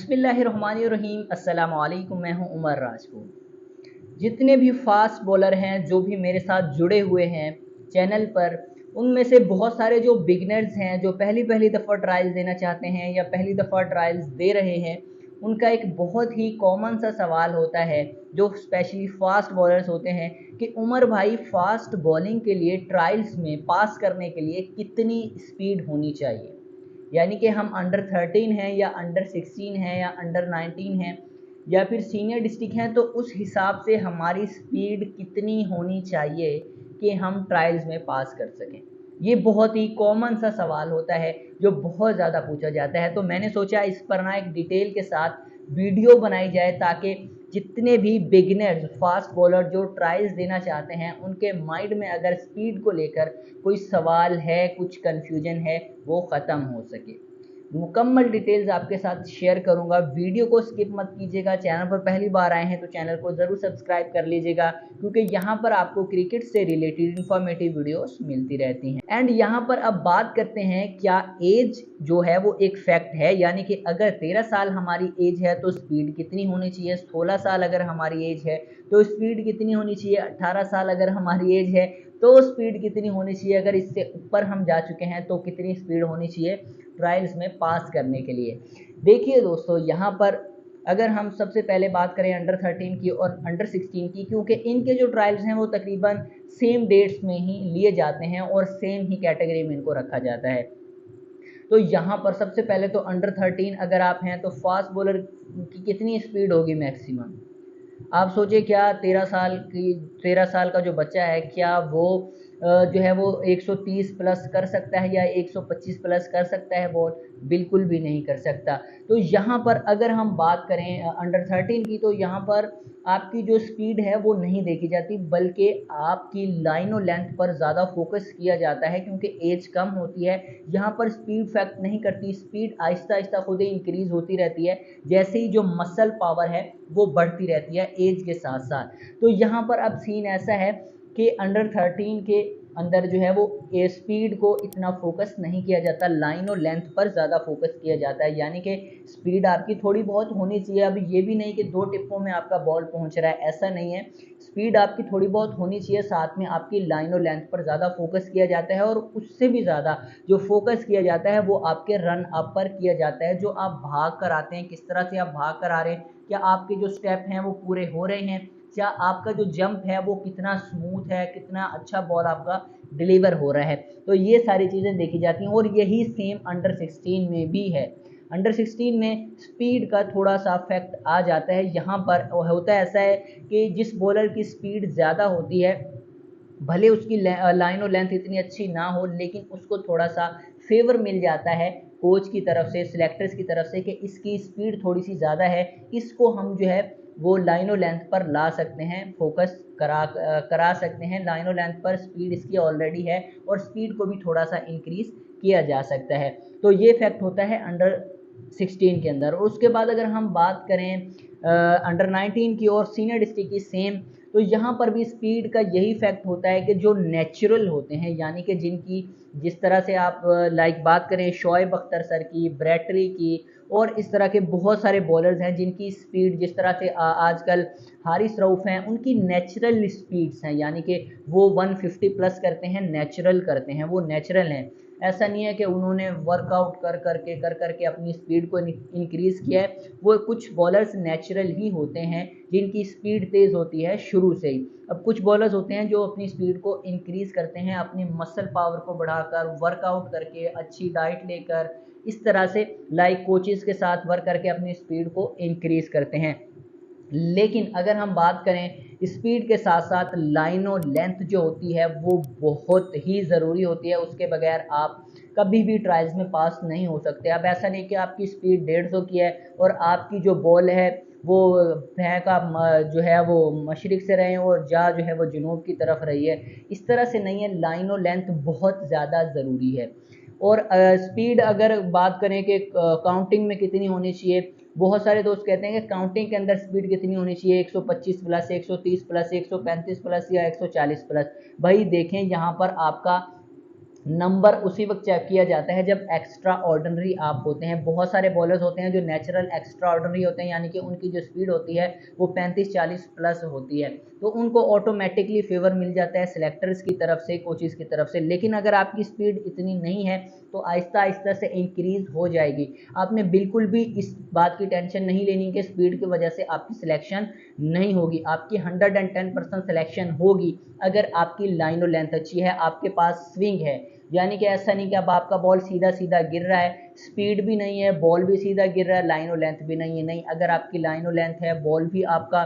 बिस्मिल्लाहिर्रहमानिर्रहीम। अस्सलाम वालेकुम। मैं हूं उमर राजपूत। जितने भी फास्ट बॉलर हैं जो भी मेरे साथ जुड़े हुए हैं चैनल पर, उनमें से बहुत सारे जो बिगनर्स हैं जो पहली पहली दफ़ा ट्रायल्स देना चाहते हैं या पहली दफ़ा ट्रायल्स दे रहे हैं, उनका एक बहुत ही कॉमन सा सवाल होता है जो स्पेशली फास्ट बॉलर्स होते हैं कि उमर भाई, फास्ट बॉलिंग के लिए ट्रायल्स में पास करने के लिए कितनी स्पीड होनी चाहिए। यानी कि हम अंडर 13 हैं या अंडर 16 हैं या अंडर 19 हैं या फिर सीनियर डिस्ट्रिक्ट हैं, तो उस हिसाब से हमारी स्पीड कितनी होनी चाहिए कि हम ट्रायल्स में पास कर सकें। ये बहुत ही कॉमन सा सवाल होता है जो बहुत ज़्यादा पूछा जाता है। तो मैंने सोचा इस पर ना एक डिटेल के साथ वीडियो बनाई जाए ताकि जितने भी बिगिनर्स फास्ट बॉलर जो ट्रायल्स देना चाहते हैं, उनके माइंड में अगर स्पीड को लेकर कोई सवाल है, कुछ कन्फ्यूजन है, वो ख़त्म हो सके। मुकम्मल डिटेल्स आपके साथ शेयर करूंगा। वीडियो को स्किप मत कीजिएगा। चैनल पर पहली बार आए हैं तो चैनल को ज़रूर सब्सक्राइब कर लीजिएगा, क्योंकि यहाँ पर आपको क्रिकेट से रिलेटेड इंफॉर्मेटिव वीडियोस मिलती रहती हैं। एंड यहाँ पर अब बात करते हैं, क्या एज जो है वो एक फैक्ट है? यानी कि अगर 13 साल हमारी एज है तो स्पीड कितनी होनी चाहिए, 16 साल अगर हमारी एज है तो स्पीड कितनी होनी चाहिए, 18 साल अगर हमारी एज है तो स्पीड कितनी होनी चाहिए, अगर इससे ऊपर हम जा चुके हैं तो कितनी स्पीड होनी चाहिए ट्रायल्स में पास करने के लिए। देखिए दोस्तों, यहाँ पर अगर हम सबसे पहले बात करें अंडर 13 की और अंडर 16 की, क्योंकि इनके जो ट्रायल्स हैं वो तकरीबन सेम डेट्स में ही लिए जाते हैं और सेम ही कैटेगरी में इनको रखा जाता है। तो यहाँ पर सबसे पहले तो अंडर 13 अगर आप हैं तो फास्ट बॉलर की कितनी स्पीड होगी मैक्सिमम? आप सोचिए, क्या 13 साल का जो बच्चा है, क्या वो जो है वो 130 प्लस कर सकता है या 125 प्लस कर सकता है बॉल? बिल्कुल भी नहीं कर सकता। तो यहाँ पर अगर हम बात करें अंडर 13 की, तो यहाँ पर आपकी जो स्पीड है वो नहीं देखी जाती, बल्कि आपकी लाइन और लेंथ पर ज़्यादा फोकस किया जाता है, क्योंकि एज कम होती है। यहाँ पर स्पीड फैक्ट नहीं करती, स्पीड आहिस्ता आहिस्ता खुद ही इंक्रीज़ होती रहती है, जैसे ही जो मसल पावर है वो बढ़ती रहती है एज के साथ साथ। तो यहाँ पर अब सीन ऐसा है कि अंडर 13 के अंदर जो है वो स्पीड को इतना फोकस नहीं किया जाता, लाइन और लेंथ पर ज़्यादा फोकस किया जाता है। यानी कि स्पीड आपकी थोड़ी बहुत होनी चाहिए। अब ये भी नहीं कि 2 टिप्पों में आपका बॉल पहुंच रहा है, ऐसा नहीं है। स्पीड आपकी थोड़ी बहुत होनी चाहिए, साथ में आपकी लाइन और लेंथ पर ज़्यादा फोकस किया जाता है, और उससे भी ज़्यादा जो फोकस किया जाता है वो आपके रन अप पर किया जाता है। जो आप भाग कर आते हैं, किस तरह से आप भाग कर आ रहे हैं, क्या आपके जो स्टेप हैं वो पूरे हो रहे हैं, क्या आपका जो जंप है वो कितना स्मूथ है, कितना अच्छा बॉल आपका डिलीवर हो रहा है। तो ये सारी चीज़ें देखी जाती हैं, और यही सेम अंडर 16 में भी है। अंडर 16 में स्पीड का थोड़ा सा फैक्ट आ जाता है। यहाँ पर होता ऐसा है कि जिस बॉलर की स्पीड ज़्यादा होती है, भले उसकी लाइन और लेंथ इतनी अच्छी ना हो, लेकिन उसको थोड़ा सा फेवर मिल जाता है कोच की तरफ से, सिलेक्टर्स की तरफ से, कि इसकी स्पीड थोड़ी सी ज़्यादा है, इसको हम जो है वो लाइन और लेंथ पर ला सकते हैं, फोकस करा सकते हैं। लाइन और लेंथ पर स्पीड इसकी ऑलरेडी है और स्पीड को भी थोड़ा सा इंक्रीज़ किया जा सकता है। तो ये फैक्ट होता है अंडर 16 के अंदर। और उसके बाद अगर हम बात करें अंडर 19 की और सीनियर डिस्ट्रिक्ट की, सेम। तो यहाँ पर भी स्पीड का यही फैक्ट होता है कि जो नेचुरल होते हैं, यानी कि जिनकी जिस तरह से आप लाइक बात करें शोएब अख्तर सर की, ब्रैटरी की, और इस तरह के बहुत सारे बॉलर्स हैं जिनकी स्पीड, जिस तरह से आजकल हारिस रऊफ़ हैं, उनकी नेचुरल स्पीड्स हैं, यानी कि वो 150 प्लस करते हैं, नेचुरल करते हैं, वो नेचुरल हैं। ऐसा नहीं है कि उन्होंने वर्कआउट कर करके अपनी स्पीड को इंक्रीज़ किया है। वो कुछ बॉलर्स नेचुरल ही होते हैं जिनकी स्पीड तेज़ होती है शुरू से ही। अब कुछ बॉलर्स होते हैं जो अपनी स्पीड को इंक्रीज़ करते हैं अपनी मसल पावर को बढ़ाकर, वर्कआउट करके, अच्छी डाइट लेकर, इस तरह से लाइक कोचेज़ के साथ वर्क करके अपनी स्पीड को इंक्रीज़ करते हैं। लेकिन अगर हम बात करें स्पीड के साथ साथ लाइन और लेंथ जो होती है वो बहुत ही ज़रूरी होती है, उसके बगैर आप कभी भी ट्रायल्स में पास नहीं हो सकते। अब ऐसा नहीं कि आपकी स्पीड 150 की है और आपकी जो बॉल है वो फेंक आप जो है वो मशरिक से रहे हैं और जो है वो जनूब की तरफ रही है, इस तरह से नहीं है। लाइन और लेंथ बहुत ज़्यादा ज़रूरी है। और स्पीड अगर बात करें कि काउंटिंग में कितनी होनी चाहिए, बहुत सारे दोस्त कहते हैं कि काउंटिंग के अंदर स्पीड कितनी होनी चाहिए, 125 प्लस, 130 प्लस, 135 प्लस या 140 प्लस। भाई देखें, यहाँ पर आपका नंबर उसी वक्त चेक किया जाता है जब एक्स्ट्रा ऑर्डिनरी आप होते हैं। बहुत सारे बॉलर्स होते हैं जो नेचुरल एक्स्ट्रा ऑर्डिनरी होते हैं, यानी कि उनकी जो स्पीड होती है वो 35-40 प्लस होती है, तो उनको ऑटोमेटिकली फेवर मिल जाता है सिलेक्टर्स की तरफ से, कोचेस की तरफ से। लेकिन अगर आपकी स्पीड इतनी नहीं है तो आहिस्ता आहिस्ता से इंक्रीज हो जाएगी। आपने बिल्कुल भी इस बात की टेंशन नहीं लेनी कि स्पीड की वजह से आपकी सिलेक्शन नहीं होगी। आपकी 110% सिलेक्शन होगी अगर आपकी लाइन और लेंथ अच्छी है, आपके पास स्विंग है। यानी कि ऐसा नहीं कि अब आपका बॉल सीधा सीधा गिर रहा है, स्पीड भी नहीं है, बॉल भी सीधा गिर रहा है, लाइन और लेंथ भी नहीं है। नहीं, अगर आपकी लाइन और लेंथ है, बॉल भी आपका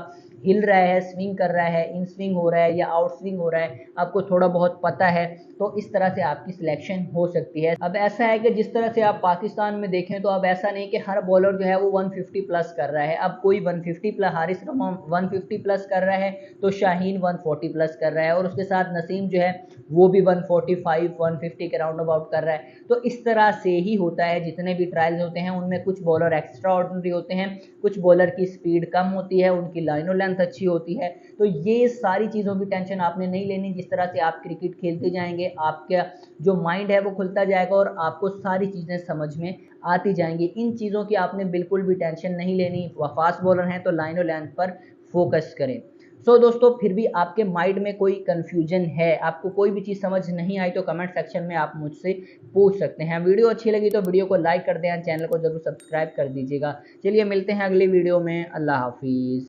हिल रहा है, स्विंग कर रहा है, इन स्विंग हो रहा है या आउट स्विंग हो रहा है, आपको थोड़ा बहुत पता है, तो इस तरह से आपकी सिलेक्शन हो सकती है। अब ऐसा है कि जिस तरह से आप पाकिस्तान में देखें तो अब ऐसा नहीं कि हर बॉलर जो है वो 150 प्लस कर रहा है। अब कोई 150 प्लस, हारिस रऊफ 150 प्लस कर रहा है तो शाहीन 140 प्लस कर रहा है, और उसके साथ नसीम जो है वो भी 145 150 के राउंड अबाउट कर रहा है। तो इस तरह से ही होता है, जितने भी ट्रायल्स होते हैं उनमें कुछ बॉलर एक्स्ट्रा ऑर्डिनरी होते हैं, कुछ बॉलर की स्पीड कम होती है, उनकी लाइन और लेंथ अच्छी होती है। तो ये सारी चीज़ों की टेंशन आपने नहीं लेनी। जिस तरह से आप क्रिकेट खेलते जाएंगे आपका जो माइंड है वो खुलता जाएगा और आपको सारी चीज़ें समझ में आती जाएंगी। इन चीज़ों की आपने बिल्कुल भी टेंशन नहीं लेनी। फास्ट बॉलर हैं तो लाइन और लेंथ पर फोकस करें। दोस्तों, फिर भी आपके माइंड में कोई कन्फ्यूजन है, आपको कोई भी चीज़ समझ नहीं आई, तो कमेंट सेक्शन में आप मुझसे पूछ सकते हैं। वीडियो अच्छी लगी तो वीडियो को लाइक कर दें, चैनल को जरूर सब्सक्राइब कर दीजिएगा। चलिए मिलते हैं अगली वीडियो में। अल्लाह हाफिज़।